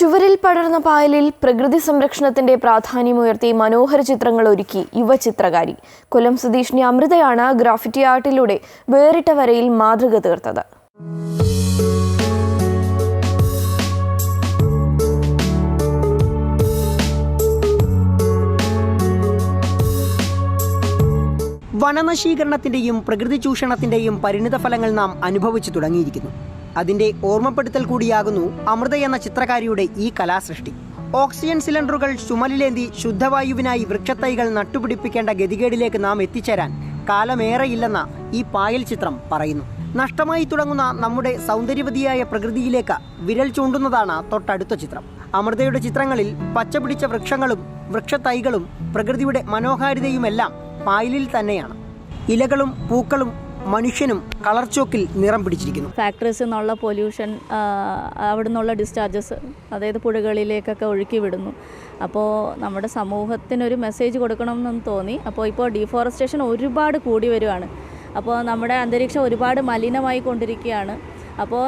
ചുവരിൽ പടർന്ന പായലിൽ പ്രകൃതി സംരക്ഷണത്തിന്റെ പ്രാധാന്യമുയർത്തി മനോഹര ചിത്രങ്ങൾ ഒരുക്കി യുവചിത്രകാരി. കൊല്ലം സ്വദേശിനി അമൃതയാണ് ഗ്രാഫിറ്റി ആർട്ടിലൂടെ വേറിട്ട വരയിൽ മാതൃക തീർത്തത്. വനനശീകരണത്തിന്റെയും പ്രകൃതി ചൂഷണത്തിന്റെയും പരിണിതഫലങ്ങൾ നാം അനുഭവിച്ചു തുടങ്ങിയിരിക്കുന്നു. അതിന്റെ ഓർമ്മപ്പെടുത്തൽ കൂടിയാകുന്നു അമൃത എന്ന ചിത്രകാരിയുടെ ഈ കലാസൃഷ്ടി. ഓക്സിജൻ സിലിണ്ടറുകൾ ചുമലിലേന്തി ശുദ്ധവായുവിനായി വൃക്ഷത്തൈകൾ നട്ടുപിടിപ്പിക്കേണ്ട ഗതികേടിലേക്ക് നാം എത്തിച്ചേരാൻ കാലമേറെയില്ലെന്ന ഈ പായൽ ചിത്രം പറയുന്നു. നഷ്ടമായി തുടങ്ങുന്ന നമ്മുടെ സൗന്ദര്യവതിയായ പ്രകൃതിയിലേക്ക് വിരൽ ചൂണ്ടുന്നതാണ് തൊട്ടടുത്ത ചിത്രം. അമൃതയുടെ ചിത്രങ്ങളിൽ പച്ചപിടിച്ച വൃക്ഷങ്ങളും വൃക്ഷത്തൈകളും പ്രകൃതിയുടെ മനോഹാരിതയുമെല്ലാം പായലിൽ തന്നെയാണ്. ഇലകളും പൂക്കളും മനുഷ്യനും കളർ ചോക്കിൽ നിറം പിടിച്ചിരിക്കുന്നു. ഫാക്ടറീസിൽ നിന്നുള്ള പൊല്യൂഷൻ, അവിടെ നിന്നുള്ള ഡിസ്ചാർജസ്, അതായത് പുഴകളിലേക്കൊക്കെ ഒഴുക്കി വിടുന്നു. അപ്പോൾ നമ്മുടെ സമൂഹത്തിനൊരു മെസ്സേജ് കൊടുക്കണമെന്ന് തോന്നി. ഇപ്പോൾ ഡീഫോറസ്റ്റേഷൻ ഒരുപാട് കൂടി വരുവാണ്. അപ്പോൾ നമ്മുടെ അന്തരീക്ഷം ഒരുപാട് മലിനമായി കൊണ്ടിരിക്കുകയാണ്. അപ്പോൾ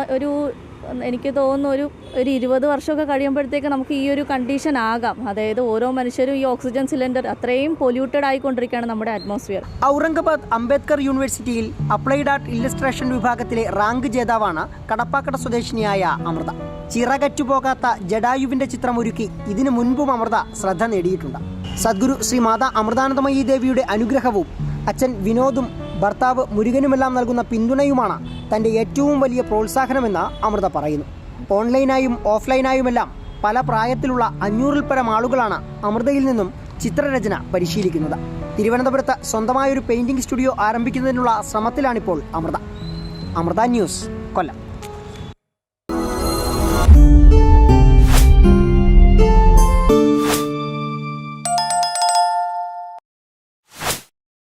എനിക്ക് തോന്നുന്നു ഒരു 20 വർഷമൊക്കെ കഴിയുമ്പോഴത്തേക്ക് നമുക്ക് ഈ ഒരു കണ്ടീഷൻ ആകാം. അതായത് ഓരോ മനുഷ്യരും ഈ ഓക്സിജൻ സിലിണ്ടർ അത്രയും പൊല്യൂട്ടഡ് ആയിക്കൊണ്ടിരിക്കുകയാണ് നമ്മുടെ അറ്റ്മോസ്ഫിയർ. ഔറംഗാബാദ് അംബേദ്കർ യൂണിവേഴ്സിറ്റിയിൽ അപ്ലൈഡ് ആർട്ട് ഇല്ലസ്ട്രേഷൻ വിഭാഗത്തിലെ റാങ്ക് ജേതാവാണ് കടപ്പാക്കട സ്വദേശിനിയായ അമൃത. ചിറകറ്റുപോകാത്ത ജഡായുവിന്റെ ചിത്രമൊരുക്കി ഇതിനു മുൻപും അമൃത ശ്രദ്ധ നേടിയിട്ടുണ്ട്. സദ്ഗുരു ശ്രീ മാതാ അമൃതാനന്ദമയി ദേവിയുടെ അനുഗ്രഹവും അച്ഛൻ വിനോദും ഭർത്താവ് മുരുകനുമെല്ലാം നൽകുന്ന പിന്തുണയുമാണ് തൻ്റെ ഏറ്റവും വലിയ പ്രോത്സാഹനമെന്ന് അമൃത പറയുന്നു. ഓൺലൈനായും ഓഫ്ലൈനായുമെല്ലാം പല പ്രായത്തിലുള്ള 500-ൽ പരം ആളുകളാണ് അമൃതയിൽ നിന്നും ചിത്രരചന പരിശീലിക്കുന്നത്. തിരുവനന്തപുരത്ത് സ്വന്തമായൊരു പെയിന്റിംഗ് സ്റ്റുഡിയോ ആരംഭിക്കുന്നതിനുള്ള ശ്രമത്തിലാണിപ്പോൾ അമൃത. അമൃത ന്യൂസ്, കൊല്ലം.